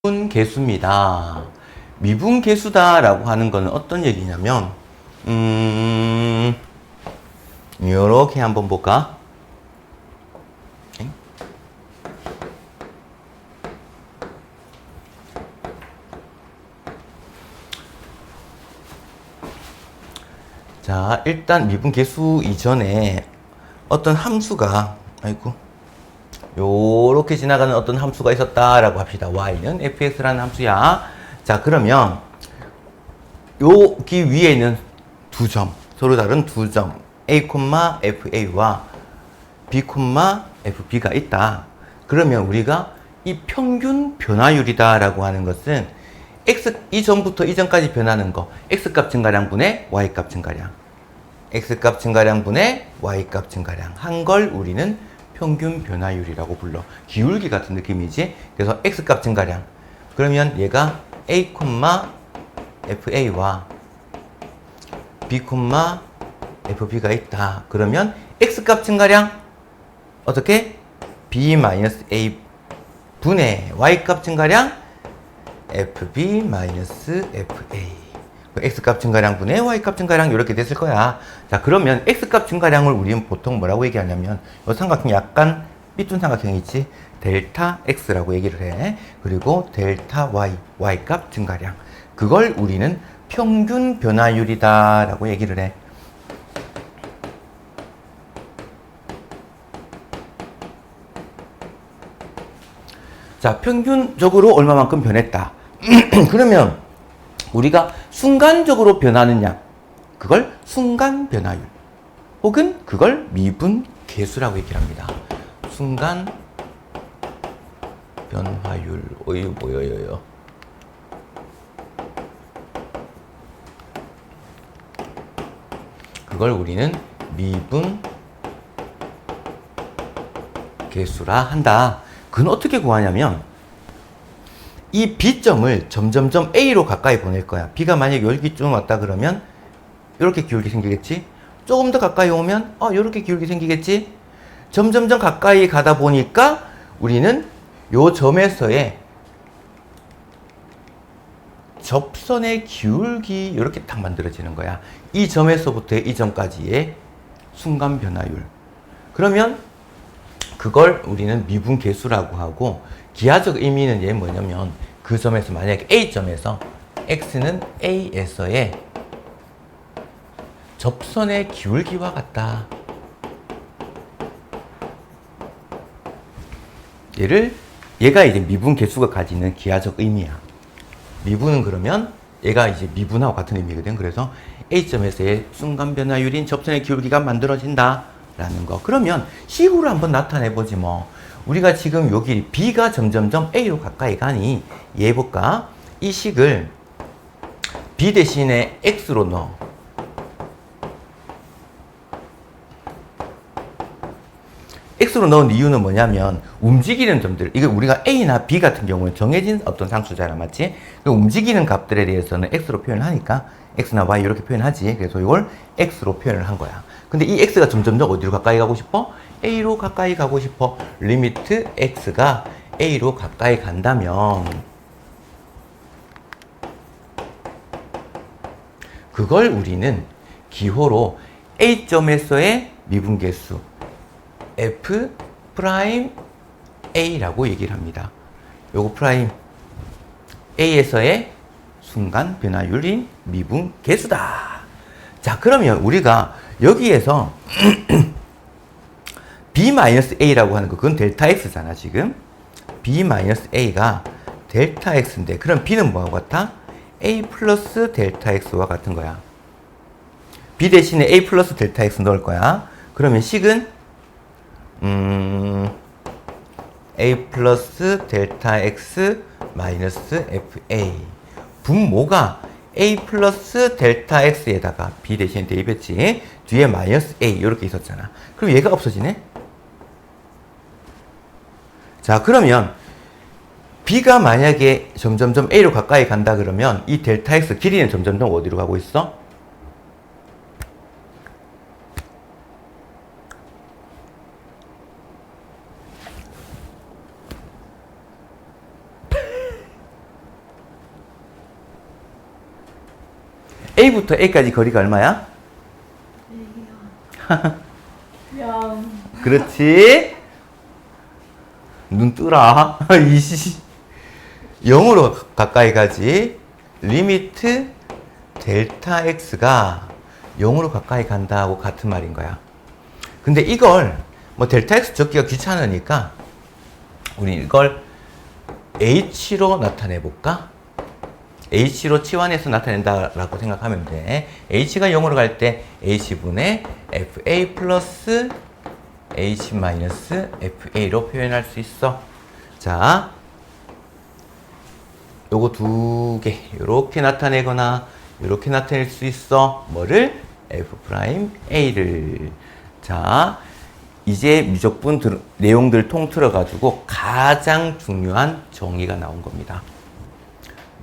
미분계수입니다. 미분계수다라고 하는 거는 어떤 얘기냐면 요렇게 한번 볼까? 자, 일단 미분계수 이전에 어떤 함수가 요렇게 지나가는 어떤 함수가 있었다라고 합시다. y는 fx라는 함수야. 자, 그러면 여기 위에 있는 두 점, 서로 다른 두 점, a, fa와 b, fb가 있다. 그러면 우리가 이 평균 변화율이다라고 하는 것은 x 이전부터 이전까지 변하는 거, x값 증가량분의 y값 증가량, x값 증가량분의 y값 증가량 한 걸 우리는 평균 변화율이라고 불러. 기울기 같은 느낌이지. 그래서 x값 증가량. 그러면 얘가 a, fa와 b, fb가 있다. 그러면 x값 증가량 어떻게? b-a 분의 y값 증가량 fb-fa. x값 증가량 분의 y값 증가량 이렇게 됐을 거야. 자, 그러면 x값 증가량을 우리는 보통 뭐라고 얘기하냐면 이 삼각형 약간 삐뚤 삼각형이 있지. 델타 x라고 얘기를 해. 그리고 델타 y, y값 증가량. 그걸 우리는 평균 변화율이다 라고 얘기를 해. 자, 평균적으로 얼마만큼 변했다. 그러면 우리가 순간적으로 변하는 양, 그걸 순간 변화율, 혹은 그걸 미분 계수라고 얘기를 합니다. 순간 변화율, 뭐예요? 그걸 우리는 미분 계수라 한다. 그건 어떻게 구하냐면 이 B점을 점점점 A로 가까이 보낼 거야. B가 만약에 여기쯤 왔다 그러면 이렇게 기울기 생기겠지? 조금 더 가까이 오면 이렇게 기울기 생기겠지? 점점점 가까이 가다 보니까 우리는 요 점에서의 접선의 기울기 이렇게 딱 만들어지는 거야. 이 점에서부터 이 점까지의 순간 변화율. 그러면 그걸 우리는 미분계수라고 하고, 기하적 의미는 얘 뭐냐면 그 점에서 만약에 A점에서 X는 A에서의 접선의 기울기와 같다. 얘가 이제 미분계수가 가지는 기하적 의미야. 미분은 그러면 얘가 이제 미분하고 같은 의미거든. 그래서 A점에서의 순간 변화율인 접선의 기울기가 만들어진다 라는 거. 그러면 식으로 한번 나타내보지 뭐. 우리가 지금 여기 B가 점점점 A로 가까이 가니 얘 볼까? 이 식을 B 대신에 X로 넣어. X로 넣은 이유는 뭐냐면 움직이는 점들, 이게 우리가 A나 B 같은 경우는 정해진 어떤 상수잖아, 맞지? 움직이는 값들에 대해서는 X로 표현을 하니까 X나 Y 이렇게 표현하지. 그래서 이걸 X로 표현을 한 거야. 근데 이 X가 점점점 어디로 가까이 가고 싶어? A로 가까이 가고 싶어. 리미트 X가 A로 가까이 간다면 그걸 우리는 기호로 A점에서의 미분계수 F 프라임 A라고 얘기를 합니다. 요거 프라임 A에서의 순간 변화율인 미분계수다. 자, 그러면 우리가 여기에서 B-A라고 하는 거, 그건 델타 X잖아, 지금. B-A가 델타 X인데, 그럼 B는 뭐하고 같아? A 플러스 델타 X와 같은 거야. B 대신에 A 플러스 델타 X 넣을 거야. 그러면 식은 A 플러스 델타 X 마이너스 FA. 분모가 A 플러스 델타 X에다가 B 대신에 대입했지. 뒤에 마이너스 A 이렇게 있었잖아. 그럼 얘가 없어지네? 자, 그러면 B가 만약에 점점점 A로 가까이 간다 그러면 이 델타 X 길이는 점점점 어디로 가고 있어? A부터 A까지 거리가 얼마야? 그렇지. 눈 뜨라. 0으로 가까이 가지. 리미트 델타 X가 0으로 가까이 간다고 같은 말인 거야. 근데 이걸 뭐 델타 X 적기가 귀찮으니까 우리 이걸 H로 나타내 볼까? H로 치환해서 나타낸다라고 생각하면 돼. H가 0으로 갈 때 H분의 FA 플러스 H 마이너스 FA로 표현할 수 있어. 자, 요거 두 개 요렇게 나타내거나 요렇게 나타낼 수 있어. 뭐를? F'A를. 자, 이제 미적분 내용들 통틀어 가지고 가장 중요한 정의가 나온 겁니다.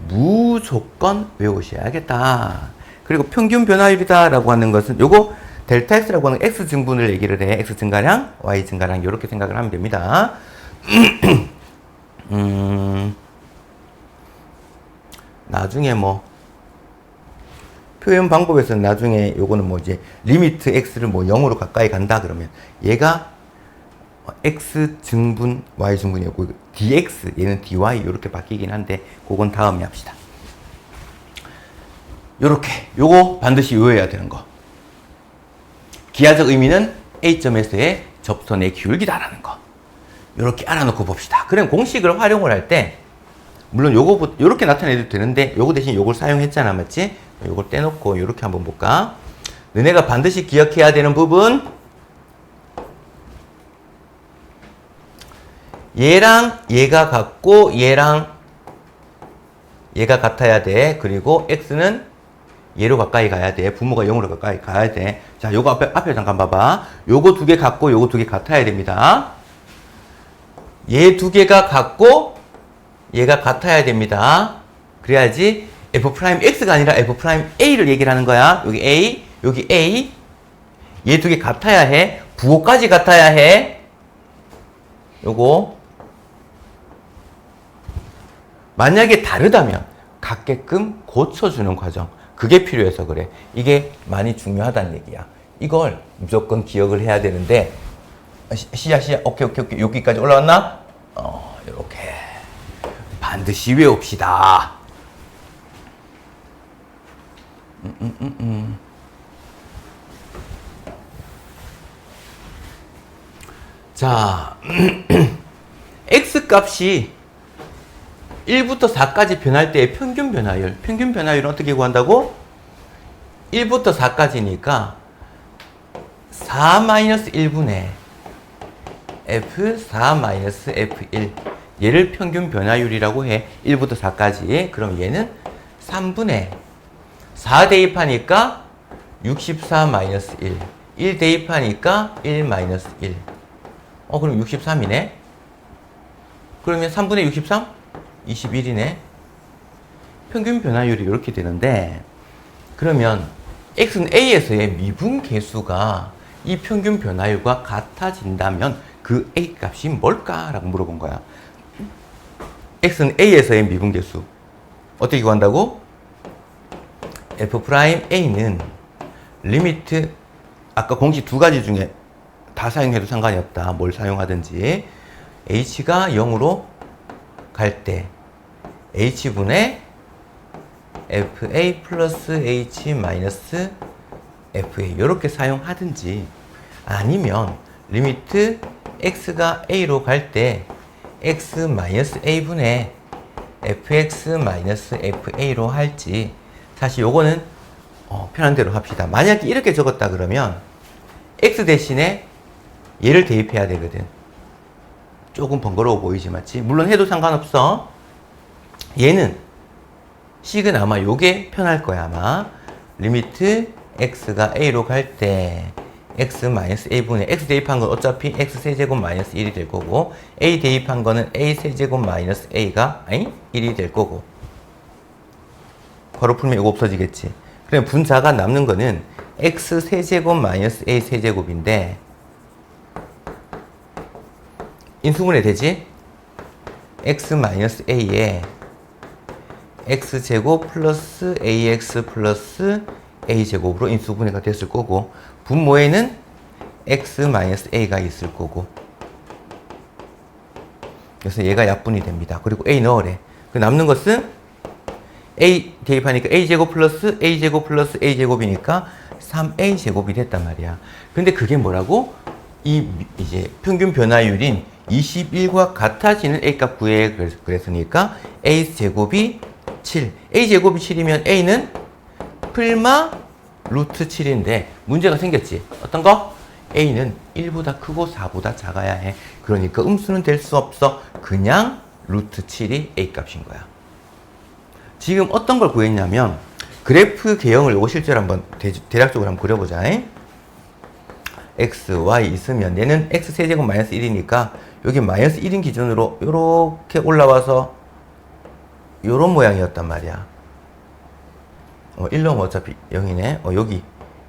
무조건 외우셔야겠다. 그리고 평균 변화율이다 라고 하는 것은 요거 델타 X라고 하는 X 증분을 얘기를 해. X 증가량, Y 증가량 이렇게 생각을 하면 됩니다. 나중에 뭐 표현 방법에서는 나중에 요거는 뭐 이제 리미트 X를 뭐 0으로 가까이 간다 그러면 얘가 X 증분, Y 증분이었고 DX, 얘는 DY 이렇게 바뀌긴 한데 그건 다음에 합시다. 요렇게 요거 반드시 외워야 되는 거. 기하적 의미는 A점에서의 접선의 기울기다라는 거. 요렇게 알아놓고 봅시다. 그럼 공식을 활용을 할 때 물론 요거 요렇게 나타내도 되는데 요거 대신 요걸 사용했잖아, 맞지? 요걸 떼놓고 요렇게 한번 볼까? 너네가 반드시 기억해야 되는 부분, 얘랑 얘가 같고 얘랑 얘가 같아야 돼. 그리고 X는 얘로 가까이 가야 돼. 부모가 0으로 가까이 가야 돼. 자, 요거 앞에 잠깐 봐봐. 요거 두 개 같고 요거 두 개 같아야 됩니다. 얘 두 개가 같고 얘가 같아야 됩니다. 그래야지 F'X가 아니라 F'A를 얘기를 하는 거야. 여기 A, 여기 A. 얘 두 개 같아야 해. 부호까지 같아야 해. 요거. 만약에 다르다면 같게끔 고쳐주는 과정. 그게 필요해서 그래. 이게 많이 중요하다는 얘기야. 이걸 무조건 기억을 해야 되는데 시작. 오케이. 여기까지 올라왔나? 이렇게 반드시 외웁시다. 자, X값이 1부터 4까지 변할 때의 평균 변화율. 평균 변화율은 어떻게 구한다고? 1부터 4까지니까 4-1분의 F4-F1. 얘를 평균 변화율이라고 해. 1부터 4까지. 그럼 얘는 3분의 4 대입하니까 64-1. 1 대입하니까 1-1. 그럼 63이네. 그러면 3분의 63? 21이네. 평균 변화율이 이렇게 되는데, 그러면 X는 A에서의 미분 계수가 이 평균 변화율과 같아진다면 그 A 값이 뭘까? 라고 물어본 거야. X는 A에서의 미분 계수. 어떻게 구한다고? F'A는 리미트, 아까 공식 두 가지 중에 다 사용해도 상관이 없다. 뭘 사용하든지. H가 0으로 갈 때 H분의 FA 플러스 H 마이너스 FA 이렇게 사용하든지, 아니면 리미트 X가 A로 갈 때 X 마이너스 A분의 FX 마이너스 FA로 할지. 사실 요거는 편한 대로 합시다. 만약에 이렇게 적었다 그러면 X 대신에 얘를 대입해야 되거든. 조금 번거로워 보이지, 맞지? 물론 해도 상관없어. 얘는 식은 아마 요게 편할 거야. 아마 리미트 X가 A로 갈 때 X 마이너스 A분의 X 대입한 건 어차피 X 세제곱 마이너스 1이 될 거고, A 대입한 거는 A 세제곱 마이너스 A가 1이 될 거고. 바로 풀면 이거 없어지겠지. 그럼 분자가 남는 거는 X 세제곱 마이너스 A 세제곱인데 인수분해 되지? X 마이너스 A에 x제곱 플러스 ax 플러스 a제곱으로 인수분해가 됐을 거고, 분모에는 x 마이너스 a가 있을 거고, 그래서 얘가 약분이 됩니다. 그리고 a 넣으래. 그 남는 것은 a 대입하니까 a제곱 플러스 a제곱 플러스 a제곱이니까 3a제곱이 됐단 말이야. 근데 그게 뭐라고? 이제 평균 변화율인 21과 같아지는 a값 구해. 그랬으니까 a제곱이 7. a제곱이 7이면 a는 풀마 루트 7인데 문제가 생겼지. 어떤 거? a는 1보다 크고 4보다 작아야 해. 그러니까 음수는 될 수 없어. 그냥 루트 7이 a 값인 거야. 지금 어떤 걸 구했냐면 그래프 개형을 요거 실제로 한번 대략적으로 한번 그려보자. x, y 있으면 얘는 x 세제곱 마이너스 1이니까 여기 마이너스 1인 기준으로 요렇게 올라와서 요런 모양이었단 말이야. 1 넣으면 어차피 0이네. 여기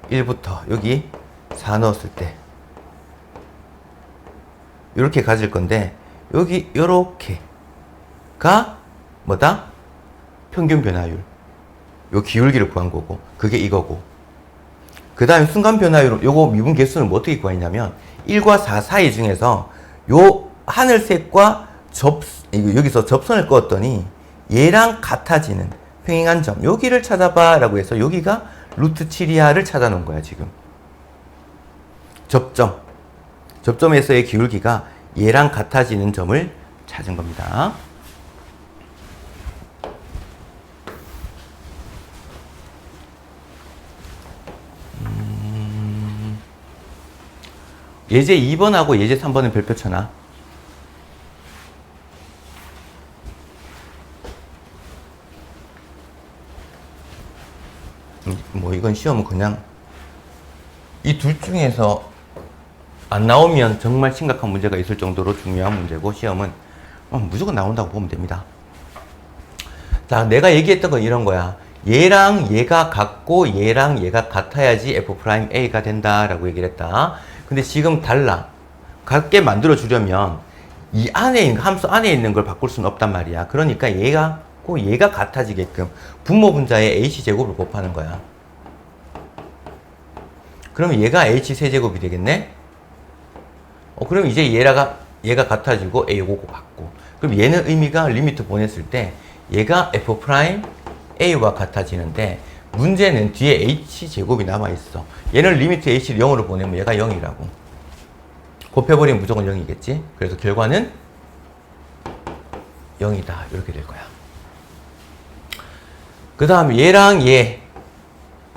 1부터 여기 4 넣었을 때 요렇게 가질 건데 여기 요렇게가 뭐다? 평균 변화율. 요 기울기를 구한 거고 그게 이거고, 그 다음에 순간 변화율 요거 미분 개수는 뭐 어떻게 구했냐면 1과 4 사이 중에서 요 하늘색과 여기서 접선을 그었더니 얘랑 같아지는 평행한 점 여기를 찾아봐 라고 해서 여기가 루트 7이하를 찾아놓은 거야. 지금 접점에서의 기울기가 얘랑 같아지는 점을 찾은 겁니다. 예제 2번하고 예제 3번은 별표 쳐놔. 뭐 이건 시험은 그냥 이 둘 중에서 안 나오면 정말 심각한 문제가 있을 정도로 중요한 문제고, 시험은 무조건 나온다고 보면 됩니다. 자, 내가 얘기했던 건 이런 거야. 얘랑 얘가 같고 얘랑 얘가 같아야지 f'a가 된다라고 얘기를 했다. 근데 지금 달라. 같게 만들어 주려면 이 안에 있는 함수 안에 있는 걸 바꿀 수는 없단 말이야. 그러니까 얘가 꼭 얘가 같아지게끔 분모 분자에 h 제곱을 곱하는 거야. 그러면 얘가 h 세제곱이 되겠네. 그럼 이제 얘가 같아지고 a 요거 같고, 그럼 얘는 의미가 리미트 보냈을 때 얘가 f'a와 같아지는데, 문제는 뒤에 h제곱이 남아있어. 얘는 리미트 h를 0으로 보내면 얘가 0이라고. 곱해버리면 무조건 0이겠지. 그래서 결과는 0이다. 이렇게 될 거야. 그 다음에 얘랑 얘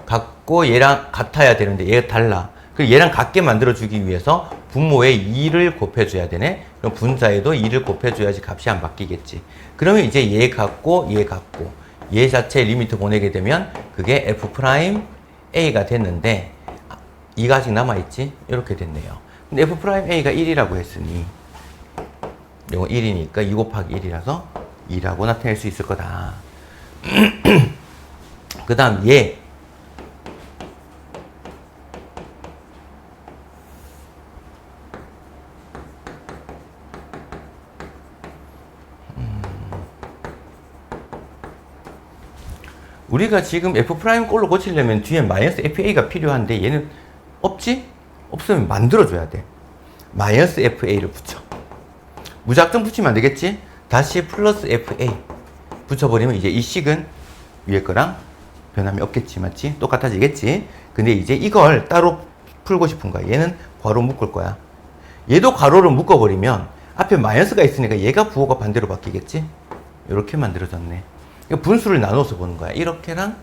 같고 얘랑 같아야 되는데 얘가 달라. 그리고 얘랑 같게 만들어주기 위해서 분모에 2를 곱해줘야 되네. 그럼 분자에도 2를 곱해줘야지 값이 안 바뀌겠지. 그러면 이제 얘 같고 얘 자체 리미트 보내게 되면 그게 f'a가 됐는데 2가 아직 남아있지? 이렇게 됐네요. 근데 f'a가 1이라고 했으니 이거 1이니까 2 곱하기 1이라서 2라고 나타낼 수 있을 거다. 그 다음 얘 우리가 지금 F'꼴로 고치려면 뒤에 마이너스 FA가 필요한데 얘는 없지? 없으면 만들어줘야 돼. 마이너스 FA를 붙여. 무작정 붙이면 안 되겠지? 다시 플러스 FA 붙여버리면 이제 이 식은 위에 거랑 변함이 없겠지, 맞지? 똑같아지겠지? 근데 이제 이걸 따로 풀고 싶은 거야. 얘는 괄호 묶을 거야. 얘도 괄호를 묶어버리면 앞에 마이너스가 있으니까 얘가 부호가 반대로 바뀌겠지? 이렇게 만들어졌네. 분수를 나눠서 보는 거야. 이렇게랑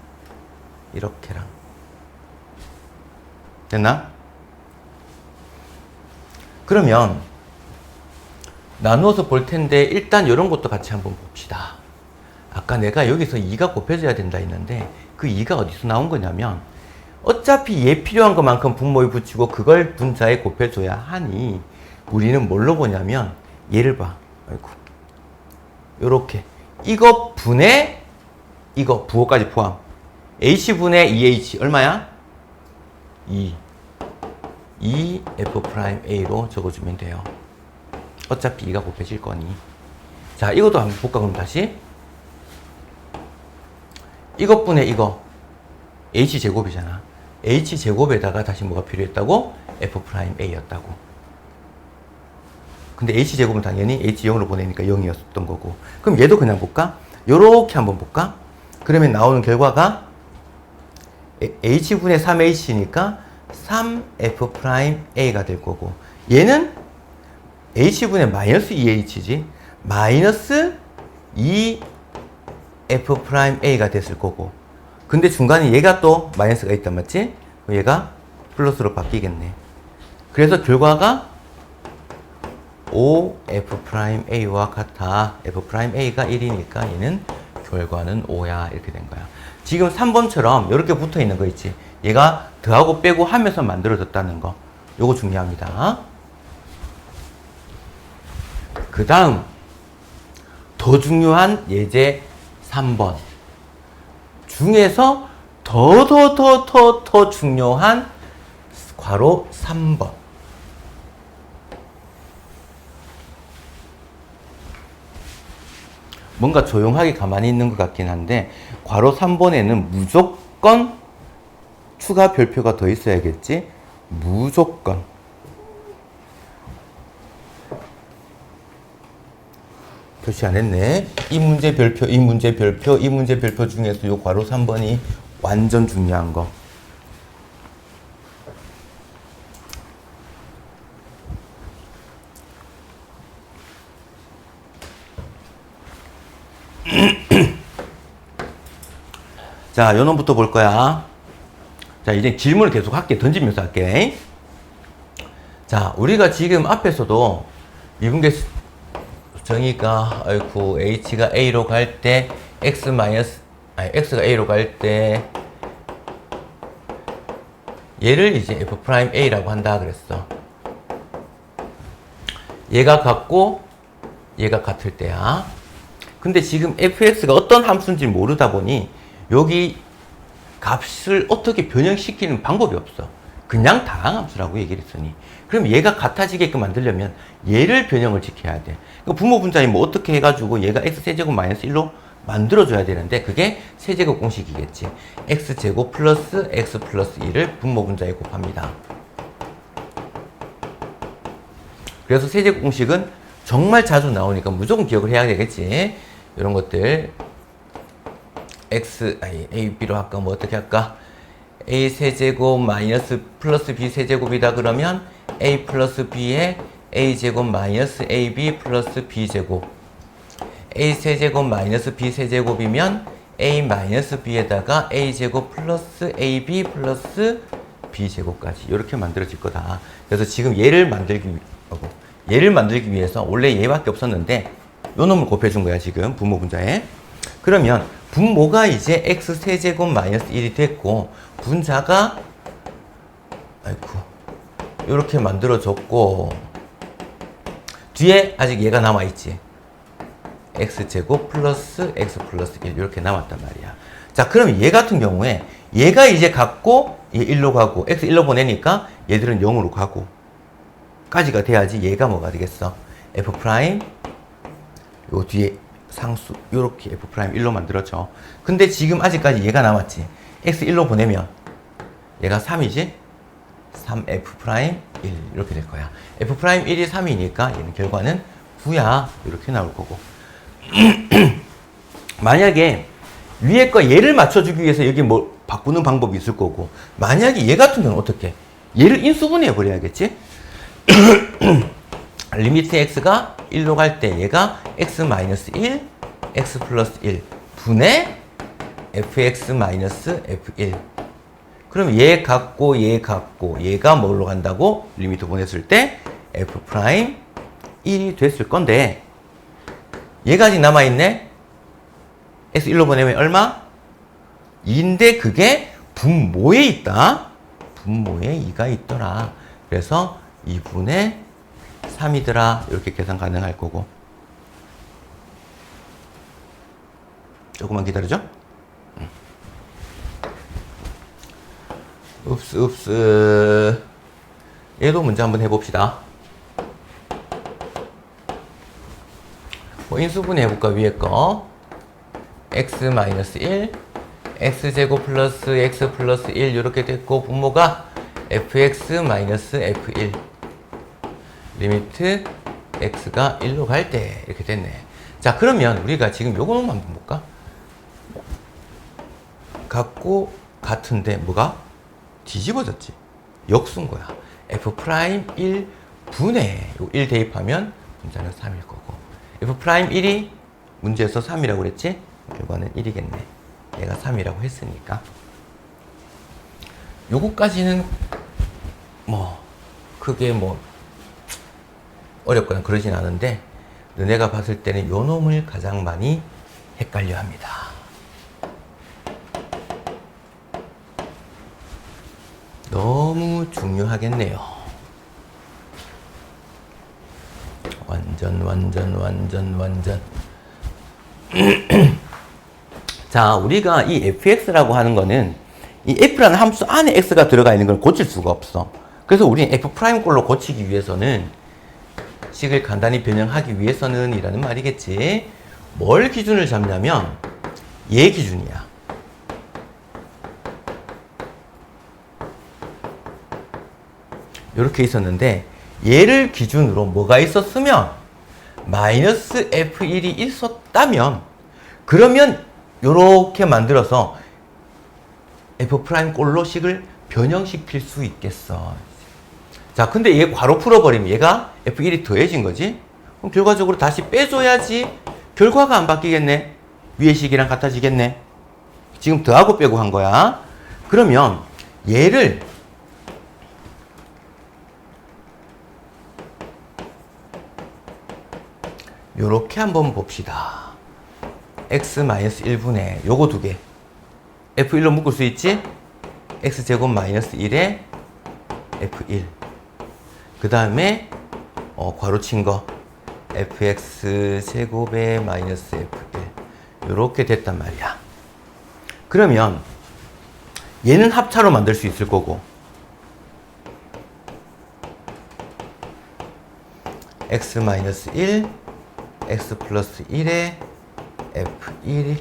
이렇게랑. 됐나? 그러면 나누어서 볼 텐데 일단 이런 것도 같이 한번 봅시다. 아까 내가 여기서 2가 곱해져야 된다 했는데 그 2가 어디서 나온 거냐면 어차피 얘 필요한 것만큼 분모에 붙이고 그걸 분자에 곱해줘야 하니 우리는 뭘로 보냐면 얘를 봐. 아이고. 요렇게. 이거 분의 이거 부호까지 포함. h분의 2h 얼마야? 2 f'a로 적어주면 돼요. 어차피 2가 곱해질 거니. 자, 이것도 한번 볼까 그럼 다시. 이것분의 이거 h제곱이잖아. h제곱에다가 다시 뭐가 필요했다고? f'a였다고. 근데 h제곱은 당연히 h0으로 보내니까 0이었던 거고. 그럼 얘도 그냥 볼까? 요렇게 한번 볼까? 그러면 나오는 결과가 h분의 3h니까 3f'a가 될 거고, 얘는 h분의 마이너스 2h지 마이너스 2f'a가 됐을 거고, 근데 중간에 얘가 또 마이너스가 있단 맞지? 얘가 플러스로 바뀌겠네. 그래서 결과가 5f'a와 같아. f'a가 1이니까 얘는 결과는 5야. 이렇게 된 거야. 지금 3번처럼 이렇게 붙어 있는 거 있지? 얘가 더하고 빼고 하면서 만들어졌다는 거. 요거 중요합니다. 그 다음 더 중요한 예제 3번 중에서 더 중요한 괄호 3번. 뭔가 조용하게 가만히 있는 것 같긴 한데, 괄호 3번에는 무조건 추가 별표가 더 있어야겠지? 무조건. 표시 안 했네. 이 문제 별표, 이 문제 별표, 이 문제 별표 중에서 요 괄호 3번이 완전 중요한 거. 자, 요 놈부터 볼 거야. 자, 이제 질문을 계속 할게. 던지면서 할게. 자, 우리가 지금 앞에서도 미분계 정의가, 아이고, h가 a로 갈 때, x가 a로 갈 때, 얘를 이제 f'a라고 한다 그랬어. 얘가 같고, 얘가 같을 때야. 근데 지금 fx가 어떤 함수인지 모르다 보니, 여기 값을 어떻게 변형시키는 방법이 없어. 그냥 다항함수라고 얘기를 했으니. 그럼 얘가 같아지게끔 만들려면 얘를 변형을 시켜야 돼. 그러니까 분모 분자에 뭐 어떻게 해가지고 얘가 x세제곱 마이너스 1로 만들어줘야 되는데, 그게 세제곱 공식이겠지. x제곱 플러스 x 플러스 1을 분모 분자에 곱합니다. 그래서 세제곱 공식은 정말 자주 나오니까 무조건 기억을 해야 되겠지. 이런 것들. a, b로 할까? 뭐 어떻게 할까? a 세제곱 마이너스 플러스 b 세제곱이다 그러면 a 플러스 b에 a 제곱 마이너스 ab 플러스 b 제곱. a 세제곱 마이너스 b 세제곱이면 a 마이너스 b에다가 a 제곱 플러스 ab 플러스 b 제곱까지 이렇게 만들어질 거다. 그래서 지금 얘를 만들기 위해서 원래 얘밖에 없었는데 요 놈을 곱해준 거야 지금 분모 분자에. 그러면 분모가 이제 x 세제곱 마이너스 1이 됐고, 분자가 이렇게 만들어졌고, 뒤에 아직 얘가 남아있지. x제곱 플러스 x 플러스 1 이렇게 남았단 말이야. 자, 그럼 얘 같은 경우에 얘가 이제 같고 얘 1로 가고 x 1로 보내니까 얘들은 0으로 가고 까지가 돼야지 얘가 뭐가 되겠어? f 프라임 요 뒤에 상수 요렇게 f'1로 만들어져. 근데 지금 아직까지 얘가 남았지. x 1로 보내면 얘가 3이지? 3f'1 이렇게 될 거야. f'1이 3이니까 얘는 결과는 9야. 이렇게 나올 거고. 만약에 위에 거 얘를 맞춰주기 위해서 여기 뭐 바꾸는 방법이 있을 거고, 만약에 얘 같은 경우는 어떻게? 얘를 인수분해 버려야겠지? 리미트 x가 1로 갈 때 얘가 x-1, x 플러스 1 분의 fx-f1. 그럼 얘 같고 얘 같고 얘가 뭘로 간다고? 리미트 보냈을 때 f'1이 됐을 건데, 얘가 아직 남아있네? x 1로 보내면 얼마? 2인데 그게 분모에 있다. 분모에 2가 있더라. 그래서 2분의 3이더라. 이렇게 계산 가능할 거고. 조금만 기다려줘. 읍스. 얘도 문제 한번 해봅시다. 뭐 인수분해 해볼까? 위에 거 x-1, x제곱 플러스 x 플러스 1 이렇게 됐고 분모가 fx 마이너스 f1 리미트 x가 1로 갈 때 이렇게 됐네. 자, 그러면 우리가 지금 요거만 한번 볼까? 같고 같은데 뭐가? 뒤집어졌지. 역수인 거야. f 프라임 1 분의 1 대입하면 문자는 3일 거고 f 프라임 1이 문제에서 3이라고 그랬지? 결과는 1이겠네. 얘가 3이라고 했으니까. 요거까지는 뭐 크게 뭐 어렵거나 그러진 않은데 너네가 봤을 때는 요 놈을 가장 많이 헷갈려 합니다. 너무 중요하겠네요. 완전. 자, 우리가 이 fx라고 하는 거는 이 f라는 함수 안에 x가 들어가 있는 걸 고칠 수가 없어. 그래서 우리는 f'꼴로 고치기 위해서는 식을 간단히 변형하기 위해서는 이라는 말이겠지. 뭘 기준을 잡냐면 얘 기준이야. 이렇게 있었는데 얘를 기준으로 뭐가 있었으면 마이너스 f1이 있었다면 그러면 요렇게 만들어서 f'꼴로 식을 변형시킬 수 있겠어. 자, 근데 얘 괄호 풀어버리면 얘가 f1이 더해진 거지? 그럼 결과적으로 다시 빼줘야지 결과가 안 바뀌겠네. 위의 식이랑 같아지겠네. 지금 더하고 빼고 한 거야. 그러면 얘를 요렇게 한번 봅시다. x-1분의 요거 두 개. f1로 묶을 수 있지? x제곱 마이너스 1에 f1. 그 다음에 괄호친 거 fx제곱에 마이너스 f1. 요렇게 됐단 말이야. 그러면 얘는 합차로 만들 수 있을 거고 x-1 x 플러스 1에 f1이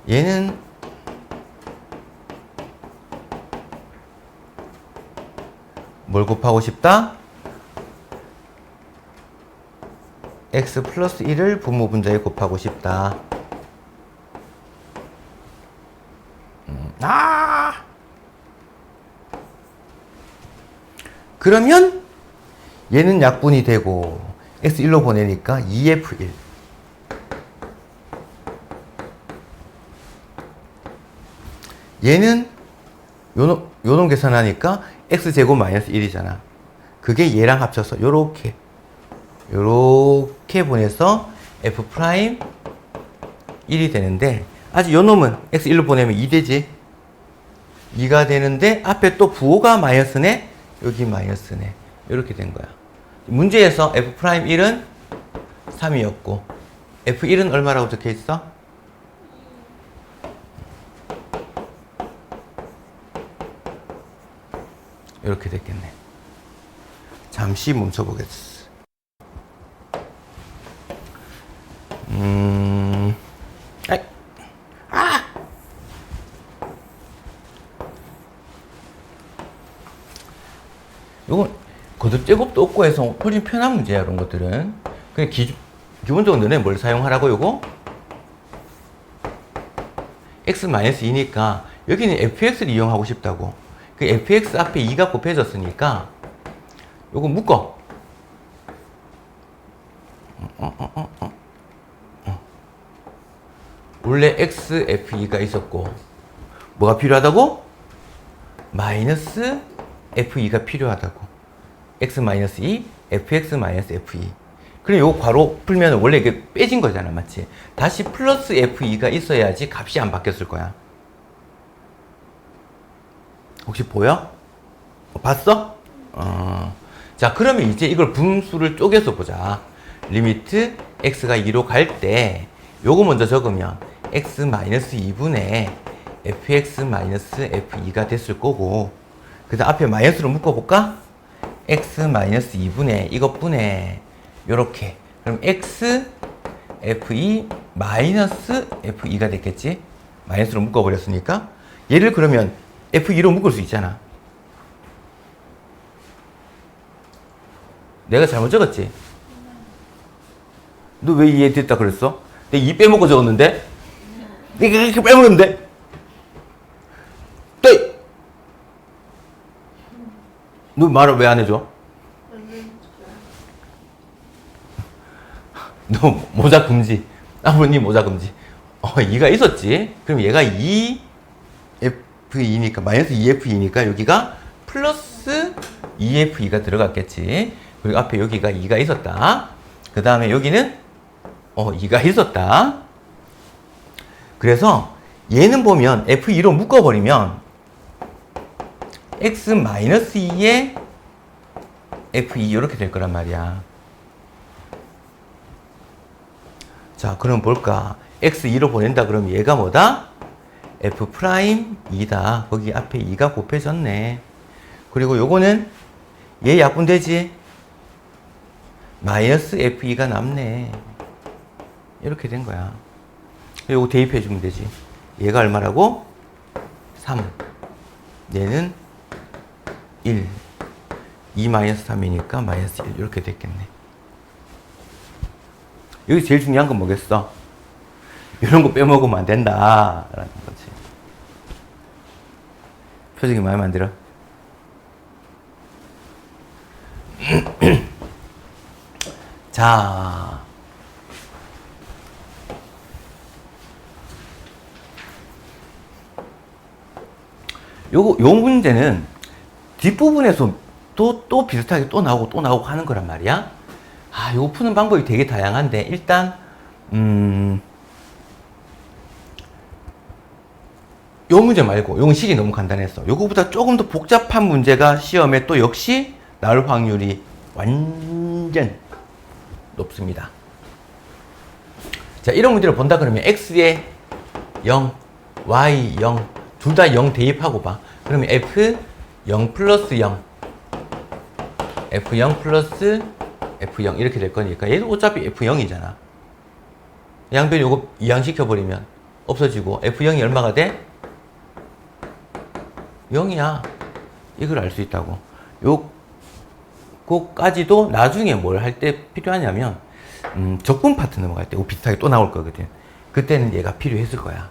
얘는 뭘 곱하고 싶다? x 플러스 1을 분모 분자에 곱하고 싶다. 그러면 얘는 약분이 되고 x1로 보내니까 2f1. 얘는 요놈 계산하니까 x제곱 마이너스 1이잖아. 그게 얘랑 합쳐서 요렇게 보내서 f 프라임 1이 되는데 아직 요놈은 x1로 보내면 2 되지. 2가 되는데 앞에 또 부호가 마이너스네. 여기 마이너스네. 이렇게 된 거야. 문제에서 f 프라임 1은 3이었고 f1은 얼마라고 적혀 있어? 이렇게 됐겠네. 잠시 멈춰 보겠어. 이건 거듭 제곱도 없고 해서 훨씬 편한 문제야, 이런 것들은. 그냥 기본적으로 너네 뭘 사용하라고, 요거? x-2니까 여기는 fx를 이용하고 싶다고. 그 fx 앞에 2가 곱해졌으니까 요거 묶어. 원래 x f2가 있었고 뭐가 필요하다고? 마이너스 f2가 필요하다고. x-2 fx-f2. 그럼 요거 괄호 풀면 원래 이게 빼진 거잖아, 맞지? 다시 플러스 f2가 있어야지 값이 안 바뀌었을 거야. 혹시 보여? 봤어? 자, 그러면 이제 이걸 분수를 쪼개서 보자. 리미트 x가 2로 갈 때 요거 먼저 적으면 x-2분의 fx-f2가 됐을 거고, 그 다음 앞에 마이너스로 묶어볼까? x-2분의 이것분의 요렇게. 그럼 x F2 마이너스 F2가 됐겠지? 마이너스로 묶어버렸으니까. 얘를 그러면 F2로 묶을 수 있잖아. 내가 잘못 적었지? 너 왜 이해됐다 그랬어? 내가 2 빼먹고 적었는데? 내가 이렇게 빼먹었는데? 너 말을 왜 안 해줘? 너 모자 금지. 아버님 모자 금지. 2가 있었지? 그럼 얘가 2F2니까, 마이너스 2F2니까 여기가 플러스 2F2가 들어갔겠지. 그리고 앞에 여기가 2가 있었다. 그 다음에 여기는 2가 있었다. 그래서 얘는 보면 F2로 묶어버리면 X-2에 F2 이렇게 될 거란 말이야. 자, 그럼 볼까? X2로 보낸다 그러면 얘가 뭐다? F'2다. 거기 앞에 2가 곱해졌네. 그리고 요거는 얘 약분되지? 마이너스 F2가 남네. 이렇게 된 거야. 요거 대입해주면 되지. 얘가 얼마라고? 3. 얘는 1. 2 마이너스 3이니까 마이너스 1. 이렇게 됐겠네. 여기 제일 중요한 건 뭐겠어? 이런 거 빼먹으면 안 된다. 라는 거지. 표정이 마음에 안 들어? 자. 요 문제는 뒷부분에서 또 비슷하게 또 나오고 하는 거란 말이야. 요거 푸는 방법이 되게 다양한데, 일단, 요 문제 말고, 요건 실이 너무 간단했어. 요거보다 조금 더 복잡한 문제가 시험에 또 역시 나올 확률이 완전 높습니다. 자, 이런 문제를 본다 그러면 X에 0, Y 0, 둘 다 0 대입하고 봐. 그러면 F 0 플러스 0, F 0 플러스 F0 이렇게 될 거니까 얘도 어차피 F0이잖아. 양변 요거 이항시켜버리면 없어지고 F0이 얼마가 돼? 0이야. 이걸 알 수 있다고. 요거까지도 나중에 뭘 할 때 필요하냐면 적분 파트 넘어갈 때 비슷하게 또 나올 거거든. 그때는 얘가 필요했을 거야.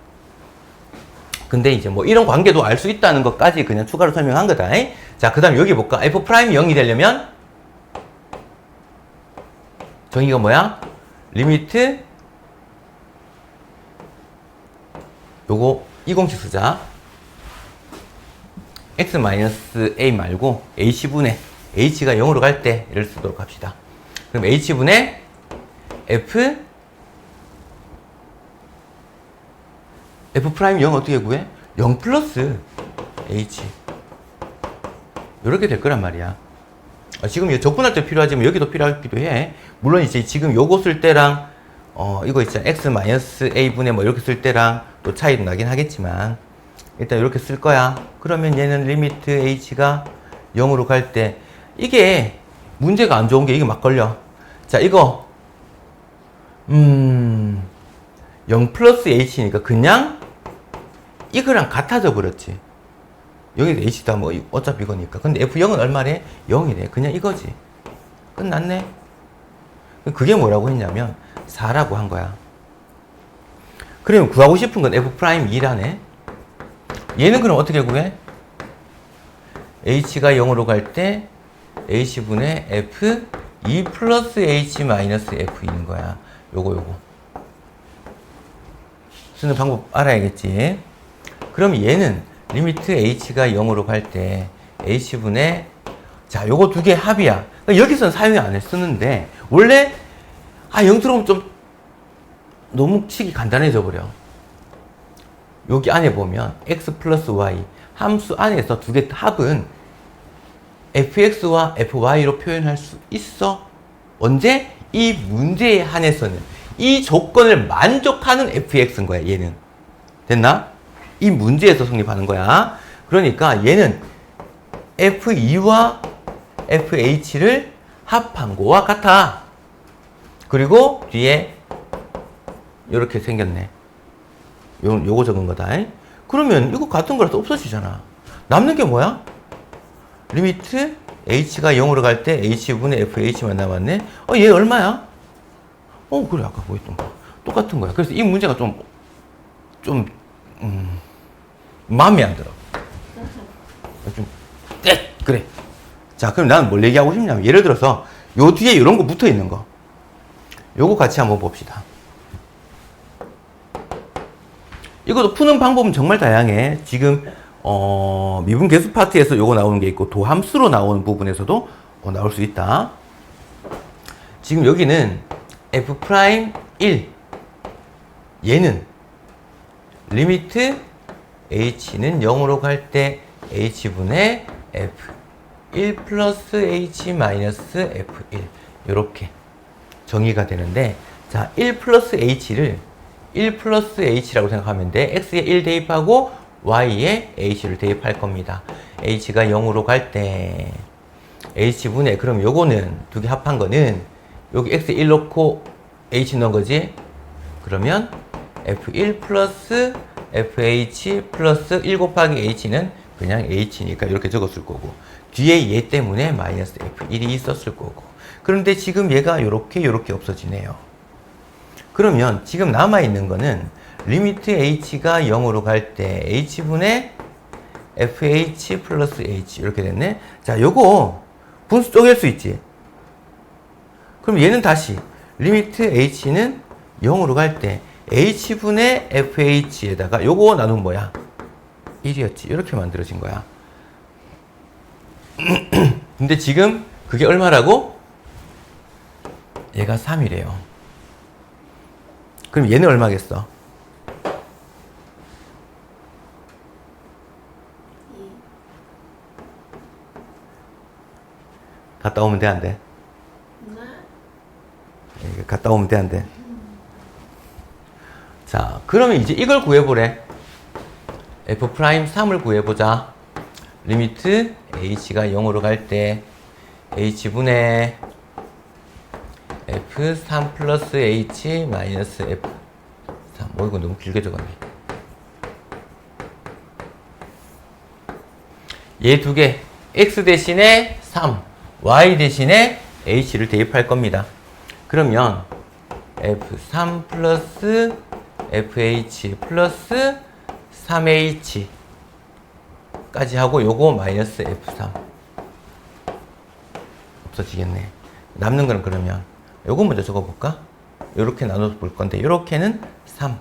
근데 이제 뭐 이런 관계도 알 수 있다는 것까지 그냥 추가로 설명한 거다. 자, 그 다음 여기 볼까? F' 0이 되려면 정의가 뭐야? 리미트 요거 이 공식 쓰자. x-a 말고 h분의 h가 0으로 갈 때 를 쓰도록 합시다. 그럼 h분의 f f' 0 어떻게 구해? 0 플러스 h 이렇게 될 거란 말이야. 지금 적분할 때 필요하지만 여기도 필요하기도 해. 물론 이제 지금 요거 쓸 때랑 이거 있잖아. x-a분의 뭐 이렇게 쓸 때랑 또 차이도 나긴 하겠지만 일단 이렇게 쓸 거야. 그러면 얘는 리미트 h가 0으로 갈 때 이게 문제가 안 좋은 게 이게 막 걸려. 자, 이거 0 플러스 h니까 그냥 이거랑 같아져 버렸지. 여기도 h다 뭐 어차피 이거니까. 근데 f0은 얼마래? 0이래. 그냥 이거지. 끝났네. 그게 뭐라고 했냐면 4라고 한 거야. 그러면 구하고 싶은 건 f'2라네. 얘는 그럼 어떻게 구해? h가 0으로 갈 때 h분의 f 2 플러스 h 마이너스 f인 거야. 요거 쓰는 방법 알아야겠지. 그럼 얘는 리미트 h가 0으로 갈 때 h분의 자, 요거 두 개 합이야. 그러니까 여기서는 사용이 안 쓰는데 원래 0 들어오면 좀 너무 치기 간단해져 버려. 여기 안에 보면 x 플러스 y 함수 안에서 두 개 합은 fx와 fy로 표현할 수 있어. 언제? 이 문제에 한해서는 이 조건을 만족하는 fx인 거야. 얘는 됐나? 이 문제에서 성립하는 거야. 그러니까 얘는 f2와 fh를 합한 거와 같아. 그리고 뒤에 이렇게 생겼네. 요거 적은 거다. 그러면 이거 같은 거라서 없어지잖아. 남는 게 뭐야? 리미트 h가 0으로 갈 때 h분의 fh만 남았네. 얘 얼마야? 그래, 아까 보였던 거. 똑같은 거야. 그래서 이 문제가 좀 마음에 안 들어. 그래. 자, 그럼 나는 뭘 얘기하고 싶냐면, 예를 들어서, 요 뒤에 이런 거 붙어 있는 거. 요거 같이 한번 봅시다. 이것도 푸는 방법은 정말 다양해. 지금, 미분 계수 파트에서 요거 나오는 게 있고, 도함수로 나오는 부분에서도 나올 수 있다. 지금 여기는 f'1. 얘는 리미트 h는 0으로 갈 때 h분의 f1 플러스 h 마이너스 f1 이렇게 정의가 되는데, 자, 1 플러스 h를 1 플러스 h라고 생각하면 돼. x에 1 대입하고 y에 h를 대입할 겁니다. h가 0으로 갈 때 h분의, 그럼 요거는 두 개 합한 거는 여기 x에 1 넣고 h 넣은 거지. 그러면 f1 플러스 fh 플러스 1 곱하기 h는 그냥 h니까 이렇게 적었을 거고, 뒤에 얘 때문에 마이너스 f1이 있었을 거고. 그런데 지금 얘가 요렇게 없어지네요. 그러면 지금 남아있는 거는 리미트 h가 0으로 갈 때 h분의 fh 플러스 h 이렇게 됐네. 자, 요거 분수 쪼갤 수 있지. 그럼 얘는 다시 리미트 h는 0으로 갈 때 h분의 fh에다가 요거 나누면 뭐야? 1이었지. 이렇게 만들어진 거야. 근데 지금 그게 얼마라고? 얘가 3이래요. 그럼 얘는 얼마겠어? 갔다 오면 돼, 안 돼? 네. 갔다 오면 돼, 안 돼? 자, 그러면 이제 이걸 구해보래. f'3을 구해보자. 리미트 h가 0으로 갈 때 h분의 f3 플러스 h 마이너스 f3. 이거 너무 길게 적었네. 얘 두 개, x 대신에 3, y 대신에 h를 대입할 겁니다. 그러면 f3 플러스 fh 플러스 3h 까지 하고 요거 마이너스 f3 없어지겠네. 남는 거는 그러면 요거 먼저 적어볼까? 요렇게 나눠서 볼 건데, 요렇게는 3,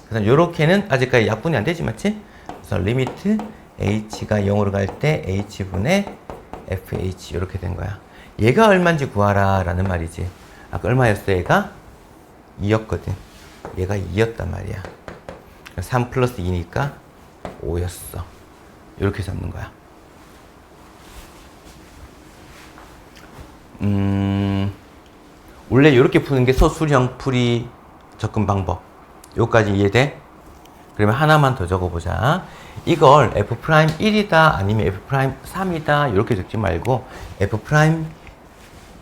그다음 요렇게는 아직까지 약분이 안 되지, 맞지? 그래서 리미트 h가 0으로 갈 때 h분의 fh 이렇게 된 거야. 얘가 얼마인지 구하라 라는 말이지. 아까 얼마였어? 얘가 2였거든. 얘가 2였단 말이야. 3 플러스 2니까 5였어. 이렇게 잡는 거야. 원래 이렇게 푸는 게 소수령 풀이 접근 방법. 요까지 이해돼? 그러면 하나만 더 적어보자. 이걸 f'1이다 아니면 f'3이다 이렇게 적지 말고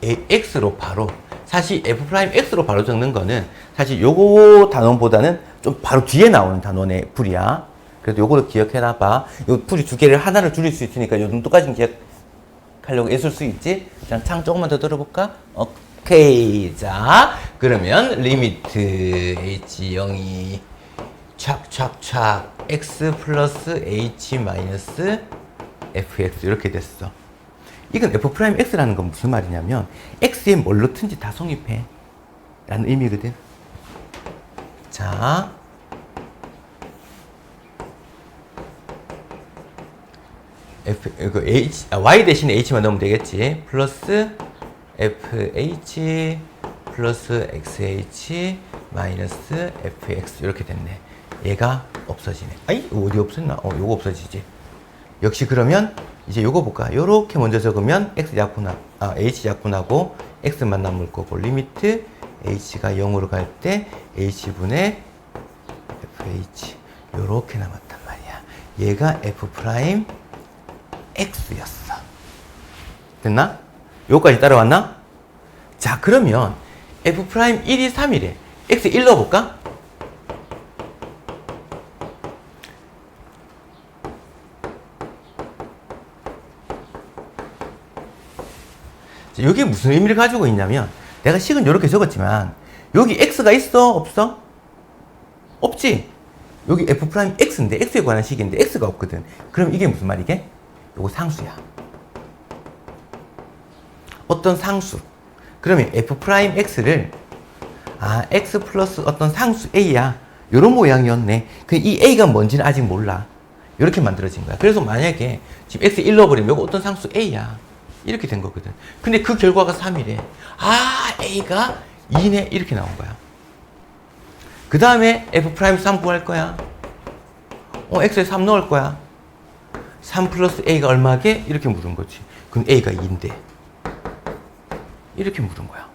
f'x로 바로, 사실 f'x로 바로 적는 거는 사실 요거 단원보다는 좀 바로 뒤에 나오는 단원의 풀이야. 그래서 요거를 기억해놔봐. 요 풀이 두 개를 하나를 줄일 수 있으니까 요 정도까지는 기억하려고 애쓸 수 있지? 자, 창 조금만 더 들어볼까? 오케이. 자, 그러면 리미트 h0이 촥촥촥 x 플러스 h 마이너스 fx 이렇게 됐어. 이건 f'x라는 건 무슨 말이냐면 x에 뭘 넣든지 다 성립해 라는 의미거든. 자, y 대신에 h만 넣으면 되겠지. 플러스 fh 플러스 xh 마이너스 fx 이렇게 됐네. 얘가 없어지네. 아이, 어디 없었나? 요거 없어지지. 역시 그러면 이제 요거 볼까? 요렇게 먼저 적으면 h 약분하고 x만 남을 거고, 리미트 h가 0으로 갈 때 h분의 fh 요렇게 남았단 말이야. 얘가 f'x였어. 됐나? 요까지 따라왔나? 자, 그러면 f'1이 3이래. x 1 넣어볼까? 자, 이게 무슨 의미를 가지고 있냐면 내가 식은 이렇게 적었지만 여기 x가 있어? 없어? 없지? 여기 f'x인데 x에 관한 식인데 x가 없거든. 그럼 이게 무슨 말이게? 요거 상수야. 어떤 상수. 그러면 f'x를 x 플러스 어떤 상수 a야. 요런 모양이었네. 그 이 a가 뭔지는 아직 몰라. 이렇게 만들어진 거야. 그래서 만약에 지금 x 1 넣어버리면 요거 어떤 상수 a야. 이렇게 된 거거든. 근데 그 결과가 3이래. a가 2네. 이렇게 나온 거야. 그 다음에 f'3 구할 거야. x에 3 넣을 거야. 3 플러스 a가 얼마게? 이렇게 물은 거지. 그럼 a가 2인데. 이렇게 물은 거야.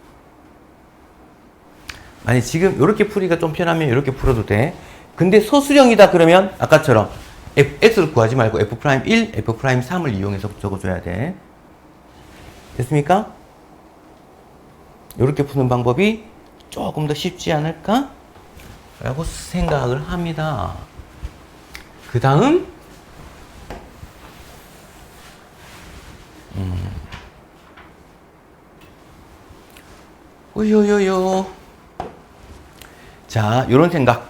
만약 지금 이렇게 풀이가 좀 편하면 이렇게 풀어도 돼. 근데 소수령이다 그러면 아까처럼 x를 구하지 말고 f'1, f'3을 이용해서 적어줘야 돼. 됐습니까? 이렇게 푸는 방법이 조금 더 쉽지 않을까? 라고 생각을 합니다. 그 다음 요요요. 자, 요런 생각.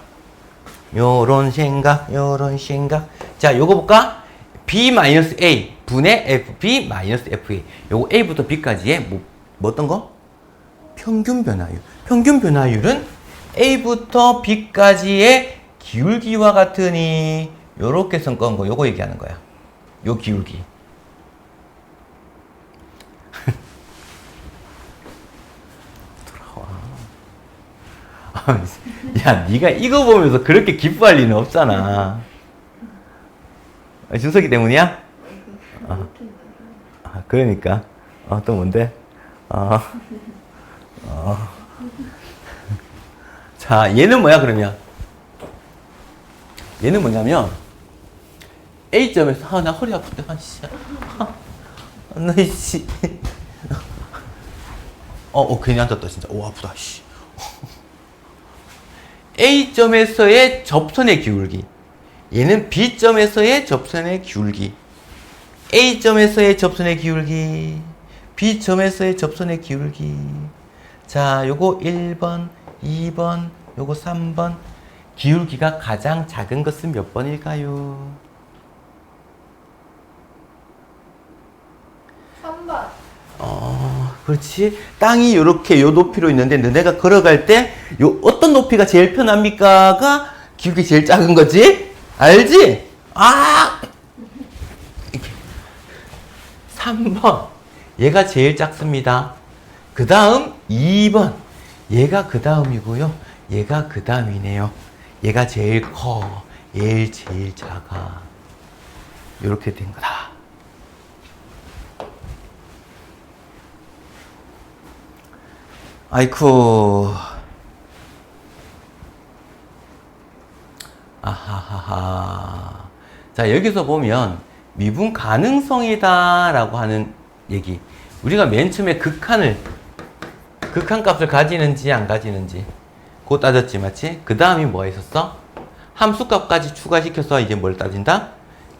자, 요거 볼까? b-a 분의 fb-fa. 요거 a부터 b까지의 뭐 어떤 거? 평균 변화율. 평균 변화율은 a부터 b까지의 기울기와 같으니 요렇게 선꺼은 거 요거 얘기하는 거야. 요 기울기. 야, 네가 이거 보면서 그렇게 기뻐할 리는 없잖아. 준석이 때문이야? 그러니까. 또 뭔데? 자, 얘는 뭐야, 그러면? 얘는 뭐냐면, A점에서, 나 허리 아프다, 씨. 나, 씨. 괜히 앉았다, 진짜. 아프다, 씨. A점에서의 접선의 기울기. 얘는 B점에서의 접선의 기울기. A점에서의 접선의 기울기. B점에서의 접선의 기울기. 자, 요거 1번, 2번, 요거 3번. 기울기가 가장 작은 것은 몇 번일까요? 3번. 그렇지. 땅이 요렇게 요 높이로 있는데 너네가 걸어갈 때 요 어떤 높이가 제일 편합니까가 기울기 제일 작은 거지? 알지? 이렇게. 3번. 얘가 제일 작습니다. 그 다음 2번. 얘가 그 다음이고요. 얘가 그 다음이네요. 얘가 제일 커. 얘 제일 작아. 요렇게 된 거다. 아이쿠. 아하하하. 자, 여기서 보면 미분 가능성이다 라고 하는 얘기. 우리가 맨 처음에 극한 값을 가지는지 안 가지는지 그거 따졌지, 맞지? 그 다음이 뭐가 있었어? 함수값까지 추가시켜서 이제 뭘 따진다?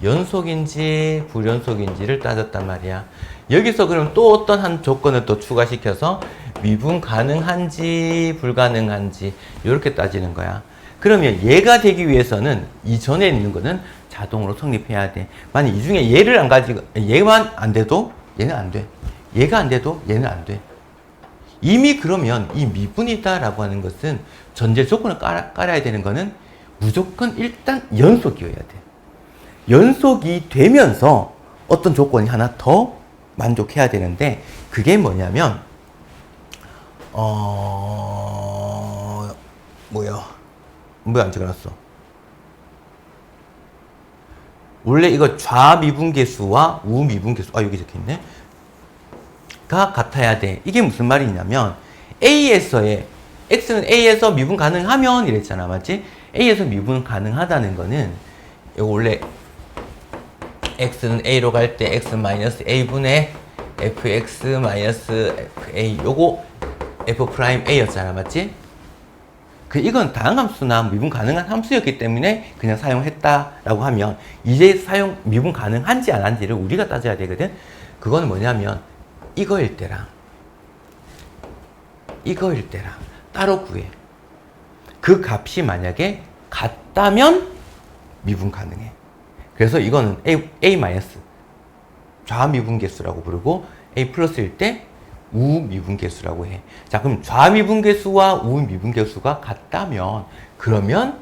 연속인지 불연속인지를 따졌단 말이야. 여기서 그럼 또 어떤 한 조건을 또 추가시켜서 미분 가능한지 불가능한지 이렇게 따지는 거야. 그러면 얘가 되기 위해서는 이전에 있는 거는 자동으로 성립해야 돼. 만약 이 중에 얘를 안 가지고 얘만 안 돼도 얘는 안 돼. 얘가 안 돼도 얘는 안 돼. 이미 그러면 이 미분이다 라고 하는 것은 전제 조건을 깔아야 되는 거는 무조건 일단 연속이어야 돼. 연속이 되면서 어떤 조건이 하나 더 만족해야 되는데 그게 뭐냐면 뭐야 안 적어놨어. 원래 이거 좌미분계수와 우미분계수 여기 적혀있네. 가 같아야 돼. 이게 무슨 말이냐면 A에서의 X는 A에서 미분 가능하면 이랬잖아, 맞지? A에서 미분 가능하다는 거는 이거 원래 X는 A로 갈 때 X-A분의 fx-fa 요거 f'A였잖아, 맞지? 이건 다항함수나 미분 가능한 함수였기 때문에 그냥 사용했다라고 하면 이제 미분 가능한지 안 한지를 우리가 따져야 되거든. 그건 뭐냐면 이거일 때랑 이거일 때랑 따로 구해. 그 값이 만약에 같다면 미분 가능해. 그래서 이거는 A 좌미분계수라고 부르고 A 플러스일 때 우미분계수라고 해. 자, 그럼 좌미분계수와 우미분계수가 같다면 그러면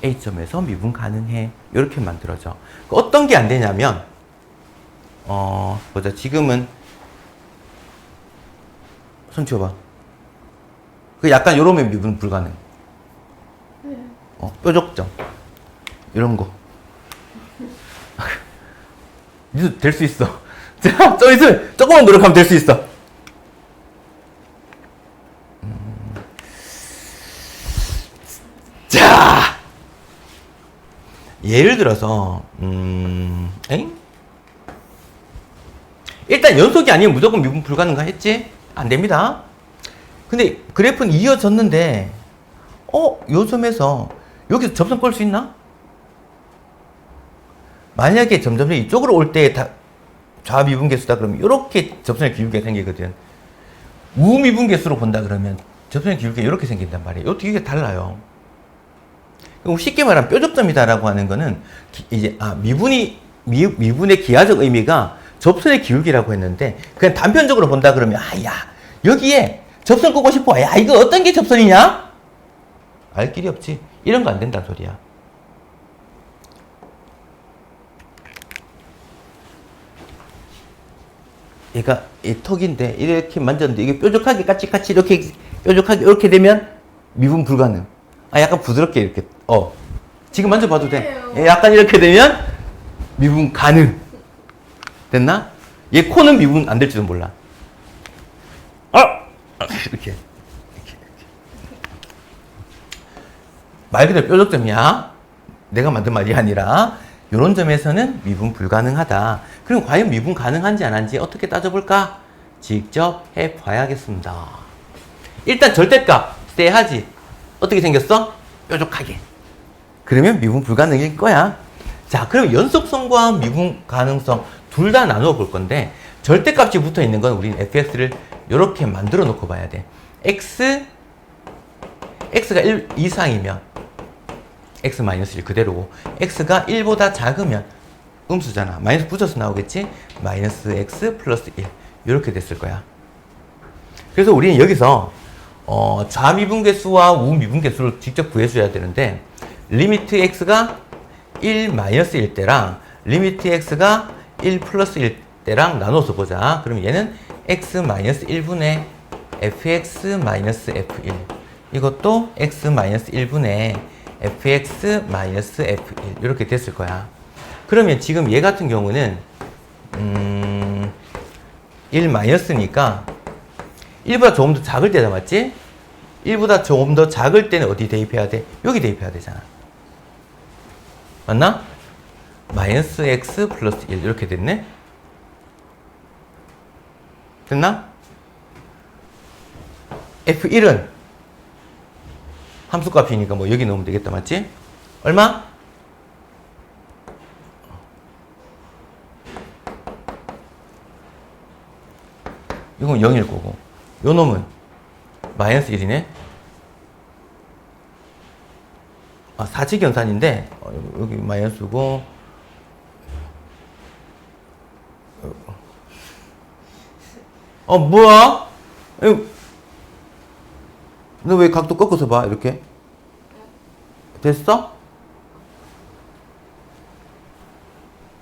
A점에서 미분 가능해. 이렇게 만들어져. 어떤 게 안 되냐면 보자. 지금은 손 치워봐. 그 약간 요러면 미분 불가능. 뾰족점 이런 거. 니도 될 수 있어. 자, 좀 있으면 조금만 노력하면 될 수 있어. 자, 예를 들어서 일단 연속이 아니면 무조건 미분 불가능가 했지? 안 됩니다. 근데 그래프는 이어졌는데 요 점에서 여기서 접선 꼴 수 있나? 만약에 점점 이쪽으로 올 때 좌미분계수다 그러면 이렇게 접선의 기울기가 생기거든. 우미분계수로 본다 그러면 접선의 기울기가 이렇게 생긴단 말이에요. 이것도 이게 달라요. 쉽게 말하면 뾰족점이다라고 하는 거는 이제 미분의 기하적 의미가 접선의 기울기라고 했는데 그냥 단편적으로 본다 그러면 여기에 접선 끄고 싶어. 야, 이거 어떤 게 접선이냐? 알 길이 없지. 이런 거 안 된다는 소리야. 얘가 이 턱인데 이렇게 만졌는데 이게 뾰족하게 까치까치 이렇게 뾰족하게 이렇게 되면 미분 불가능. 약간 부드럽게 이렇게 지금 만져봐도 돼. 약간 이렇게 되면 미분 가능. 됐나? 얘 코는 미분 안 될지도 몰라. 이렇게. 말 그대로 뾰족점이야. 내가 만든 말이 아니라 이런 점에서는 미분 불가능하다. 그럼 과연 미분 가능한지 안 한지 어떻게 따져볼까? 직접 해봐야겠습니다. 일단 절대값 쎄하지. 어떻게 생겼어? 뾰족하게. 그러면 미분 불가능일 거야. 자, 그럼 연속성과 미분 가능성 둘 다 나누어 볼 건데 절대값이 붙어 있는 건 우리는 fx를 이렇게 만들어 놓고 봐야 돼. x가 1 이상이면 x-1 그대로고 x가 1보다 작으면 음수잖아. 마이너스 붙여서 나오겠지? 마이너스 x 플러스 1 이렇게 됐을 거야. 그래서 우리는 여기서 좌미분계수와 우미분계수를 직접 구해줘야 되는데 리미트 x가 1-1 때랑 리미트 x가 1 플러스 1 때랑 나눠서 보자. 그럼 얘는 x-1분의 fx-f1 이것도 x-1분의 fx-f1 이렇게 됐을 거야. 그러면 지금 얘 같은 경우는 1-니까 1보다 조금 더 작을 때다, 맞지? 1보다 조금 더 작을 때는 어디 대입해야 돼? 여기 대입해야 되잖아. 맞나? 마이너스 x 플러스 1 이렇게 됐네? 됐나? f1은 함수값이니까 뭐 여기 넣으면 되겠다, 맞지? 얼마? 이건 0일 거고 요 놈은 마이너스 1이네. 사지경산인데 여기 마이너스고 뭐야? 너 왜 각도 꺾어서 봐? 이렇게 됐어?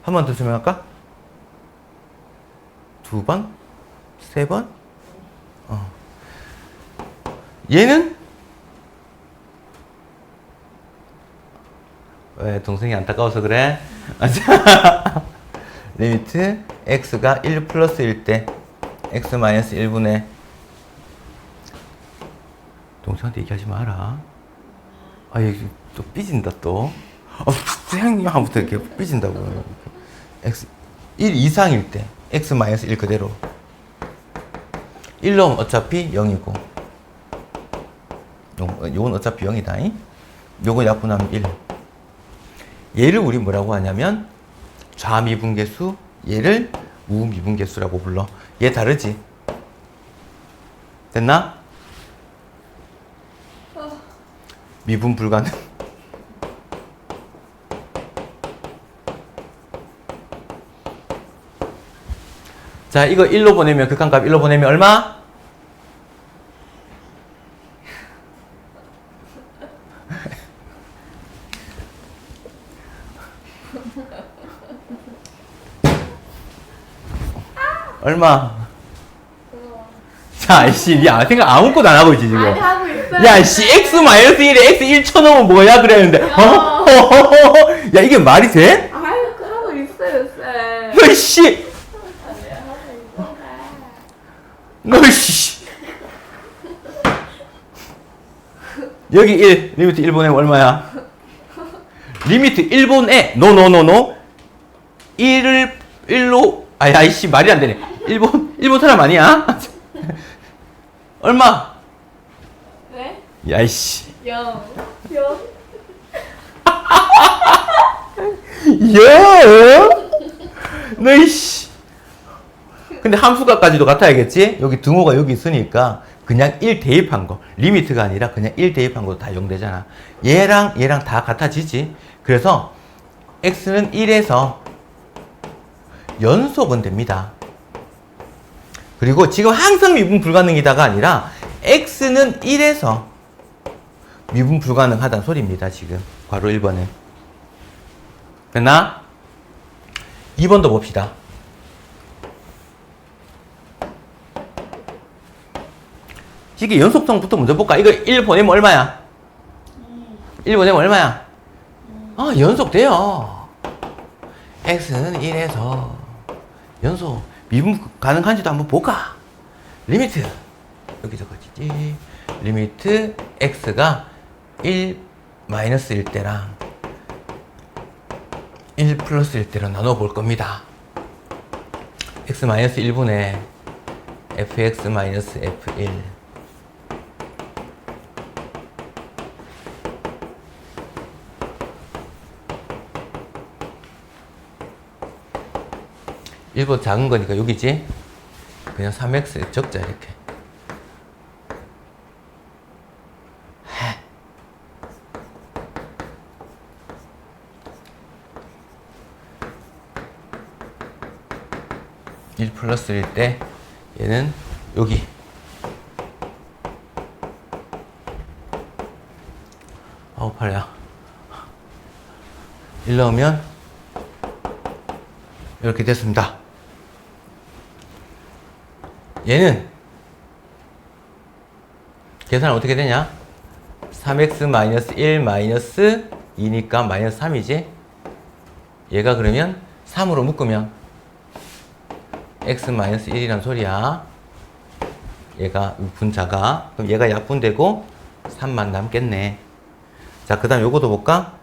한 번 더 설명할까? 두 번? 세 번? 얘는? 왜 동생이 안타까워서 그래? 리미트 x가 1 플러스 1 때 x 마이너스 1분의 동생한테 얘기하지 마라. 얘기 또 삐진다 또. 선생님 하면부터 이렇게 삐진다고. x 1 이상일 때 x 마이너스 1 그대로 1 넣으면 어차피 0이고 요건 어차피 0이다. 요거 약분하면 1. 얘를 우리 뭐라고 하냐면 좌미분계수, 얘를 우미분계수라고 불러. 얘 다르지? 됐나? 미분 불가능. 자, 이거 1로 보내면, 극한값 1로 보내면 얼마? 얼마? 자, 씨, 야, 생각 아무것도 안 하고 있지, 지금. 아니 하고 있어요. 야, 씨, x-1에 x 1 쳐넣으면 뭐야? 그랬는데, 야, 이게 말이 돼? 아유 그 하고 있어요 쌤. 너, 씨! 너, 씨! 여기 1, 리미트 1 보내면 얼마야? 리미트 1분에, 노. 1로, 아이씨, 말이 안 되네. 일본 사람 아니야? 얼마? 네? 야이씨. 0. 야! 너 이씨. 근데 함수가까지도 같아야겠지? 여기 등호가 여기 있으니까 그냥 1 대입한 거. 리미트가 아니라 그냥 1 대입한 거 다 용되잖아. 얘랑 다 같아지지? 그래서 x는 1에서 연속은 됩니다. 그리고 지금 항상 미분 불가능이다가 아니라 x는 1에서 미분 불가능하다는 소리입니다. 지금 괄호 1번은. 됐나? 2번도 봅시다. 이게 연속성부터 먼저 볼까? 이거 1 보내면 얼마야? 1 보내면 얼마야? 연속돼요. x는 1에서 연속 미분 가능한지도 한번 볼까? 리미트 여기 적어지지. 리미트 x가 1 마이너스 1 때랑 1 플러스 1 때로 나눠 볼 겁니다. x 마이너스 1분의 fx 마이너스 f1 1보다 작은 거니까 여기지? 그냥 3x 적자 이렇게. (1 플러스 1) 때 얘는 여기 아우 팔이야 1 넣으면 이렇게 됐습니다. 얘는 계산 어떻게 되냐? 3x 마이너스 1 마이너스 2니까 마이너스 3이지? 얘가 그러면 3으로 묶으면 x 마이너스 1이란 소리야. 얘가 분자가. 그럼 얘가 약분되고 3만 남겠네. 자, 그 다음 요거도 볼까?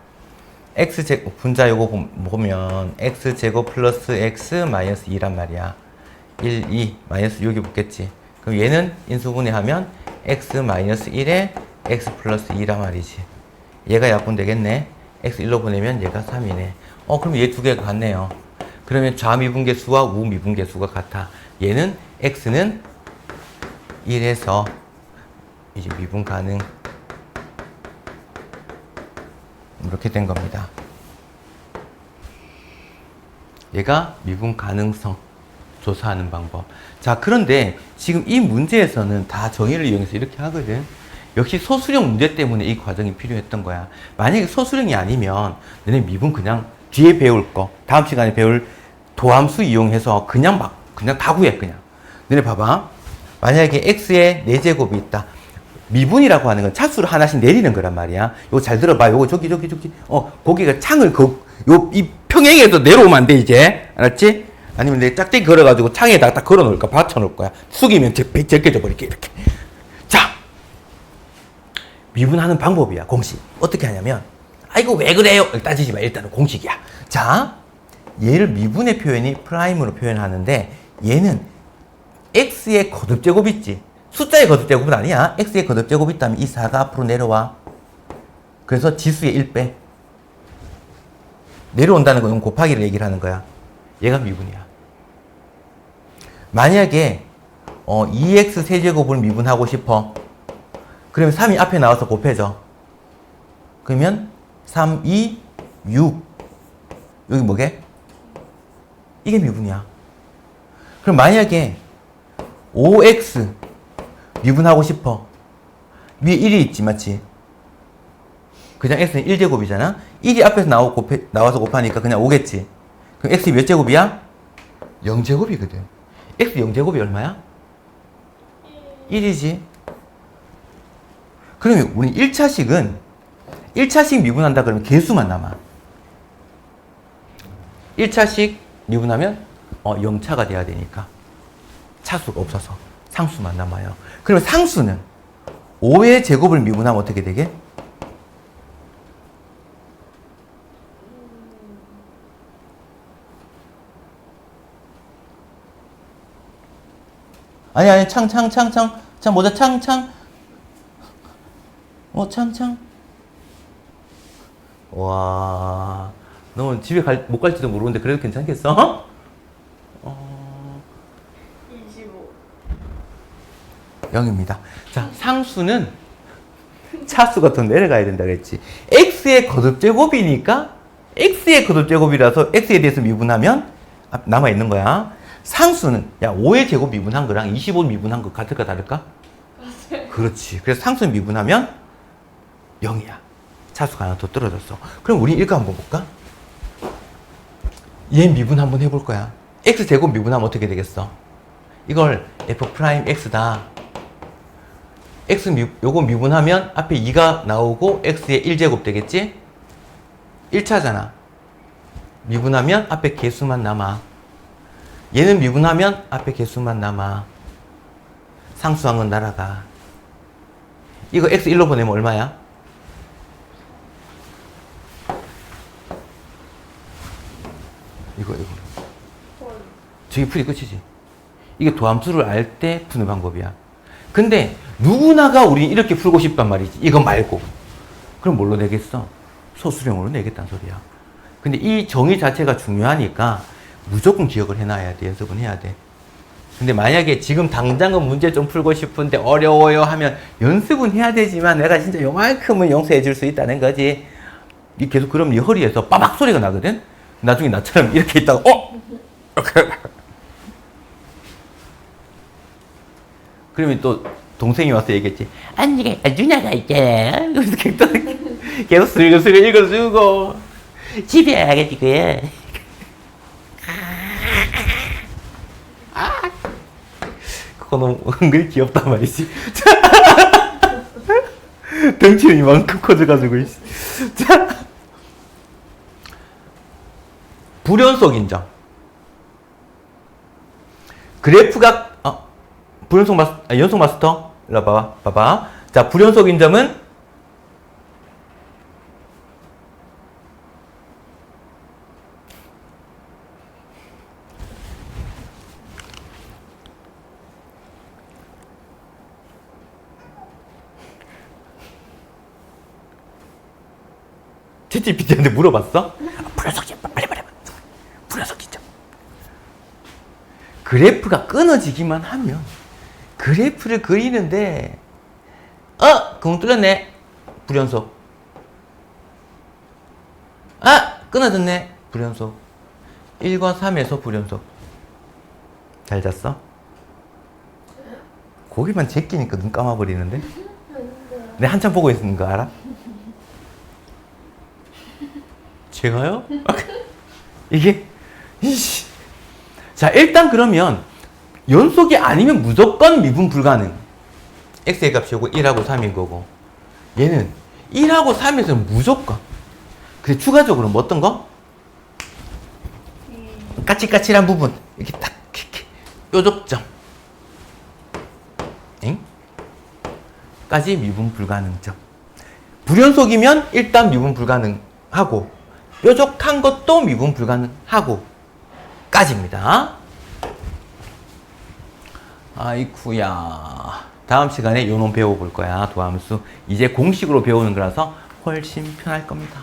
x제곱, 분자 요거 보면 x제곱 플러스 x 마이너스 2란 말이야. 1, 2, 마이너스 6이 붙겠지. 그럼 얘는 인수분해하면 x 마이너스 1에 x 플러스 2란 말이지. 얘가 약분되겠네. x 1로 보내면 얘가 3이네. 그럼 얘 두 개가 같네요. 그러면 좌미분계수와 우미분계수가 같아. 얘는 x는 1에서 이제 미분 가능. 이렇게 된 겁니다. 얘가 미분 가능성 조사하는 방법. 자, 그런데 지금 이 문제에서는 다 정의를 이용해서 이렇게 하거든. 역시 소수령 문제 때문에 이 과정이 필요했던 거야. 만약에 소수령이 아니면 너네 미분 그냥 뒤에 배울 거, 다음 시간에 배울 도함수 이용해서 그냥 다 구해, 그냥. 너네 봐봐. 만약에 x에 4제곱이 있다. 미분이라고 하는 건 차수를 하나씩 내리는 거란 말이야. 요거 잘 들어봐. 요거 저기. 거기가 창을 이 평행에서 내려오면 안 돼, 이제. 알았지? 아니면 내 짝대기 걸어가지고 창에다가 딱 걸어 놓을까? 받쳐 놓을 거야. 숙이면 제껴져 버릴게, 이렇게. 자! 미분하는 방법이야, 공식. 어떻게 하냐면, 이거 왜 그래요? 따지지 마. 일단은 공식이야. 자, 얘를 미분의 표현이 프라임으로 표현하는데, 얘는 x의 거듭제곱 있지? 숫자의 거듭제곱은 아니야. x의 거듭제곱 있다면 이 4가 앞으로 내려와. 그래서 지수의 1 빼. 내려온다는 건 곱하기를 얘기를 하는 거야. 얘가 미분이야. 만약에 2x 세제곱을 미분하고 싶어. 그러면 3이 앞에 나와서 곱해져. 그러면 3, 2, 6. 여기 뭐게? 이게 미분이야. 그럼 만약에 5x 미분하고 싶어. 위에 1이 있지, 맞지? 그냥 x는 1제곱이잖아? 1이 앞에서 나와서 곱하니까 그냥 5겠지? 그럼 x 몇 제곱이야? 0제곱이거든. x 0제곱이 얼마야? 1이지. 그러면 우리 1차식 미분한다 그러면 개수만 남아. 1차식 미분하면 0차가 돼야 되니까 차수가 없어서 상수만 남아요. 그러면 상수는 5의 제곱을 미분하면 어떻게 되게? 아니 창 모자 창 와, 너 집에 못 갈지도 모르는데 그래도 괜찮겠어? 25. 0입니다. 자, 상수는 차수가 더 내려가야 된다 그랬지. x의 거듭제곱이니까 x의 거듭제곱이라서 x에 대해서 미분하면 남아있는 거야. 상수는 5의 제곱 미분한 거랑 25 미분한 거 같을까 다를까? 맞아요. 그렇지. 그래서 상수 미분하면 0이야. 차수가 하나 더 떨어졌어. 그럼 우리 이거 한번 볼까? 얘 미분 한번 해볼 거야. x제곱 미분하면 어떻게 되겠어? 이걸 f'x다. 요거 미분하면 앞에 2가 나오고 x의 1제곱 되겠지? 1차잖아. 미분하면 앞에 개수만 남아. 얘는 미분하면 앞에 개수만 남아. 상수항은 날아가. 이거 x 1로 보내면 얼마야? 이거. 저게 풀이 끝이지. 이게 도함수를 알 때 푸는 방법이야. 근데 누구나가 우리 이렇게 풀고 싶단 말이지. 이거 말고. 그럼 뭘로 내겠어? 소수령으로 내겠다는 소리야. 근데 이 정의 자체가 중요하니까 무조건 기억을 해놔야 돼. 연습은 해야 돼. 근데 만약에 지금 당장은 문제 좀 풀고 싶은데 어려워요 하면 연습은 해야 되지만 내가 진짜 요만큼은 용서해 줄 수 있다는 거지. 계속 그럼 네 허리에서 빠박 소리가 나거든? 나중에 나처럼 이렇게 있다가 그러면 또 동생이 와서 얘기했지. 언니가 누나가 있잖아. 그래서 계속 슬슬 읽어주고 집에 와가지고요. 그거 너무 은근히 귀엽단 말이지. 덩치는 이만큼 커져가지고. 자, 불연속 인정. 그래프가 연속 마스터. 일로 봐봐. 자, 불연속 인정은 챗GPT한테 물어봤어? 불연속 인정. 빨리 말해봐. 불연속 인정. 그래프가 끊어지기만 하면 그래프를 그리는데 구멍 뚫렸네. 불연속. 끊어졌네. 불연속. 1과 3에서 불연속. 잘 잤어? 고기만 제끼니까 눈 감아버리는데? 내가 한참 보고 있는 거 알아? 제가요? 이게 자, 일단 그러면 연속이 아니면 무조건 미분 불가능. x의 값이 요거 1하고 3인 거고, 얘는 1하고 3에서는 무조건. 근데 추가적으로 뭐 어떤 거? 까칠까칠한 부분 이렇게 딱 이렇게 뾰족점 까지 미분 불가능점. 불연속이면 일단 미분 불가능하고 뾰족한 것도 미분 불가능하고 까지입니다. 아이쿠야. 다음 시간에 요 놈 배워볼 거야. 도함수. 이제 공식으로 배우는 거라서 훨씬 편할 겁니다.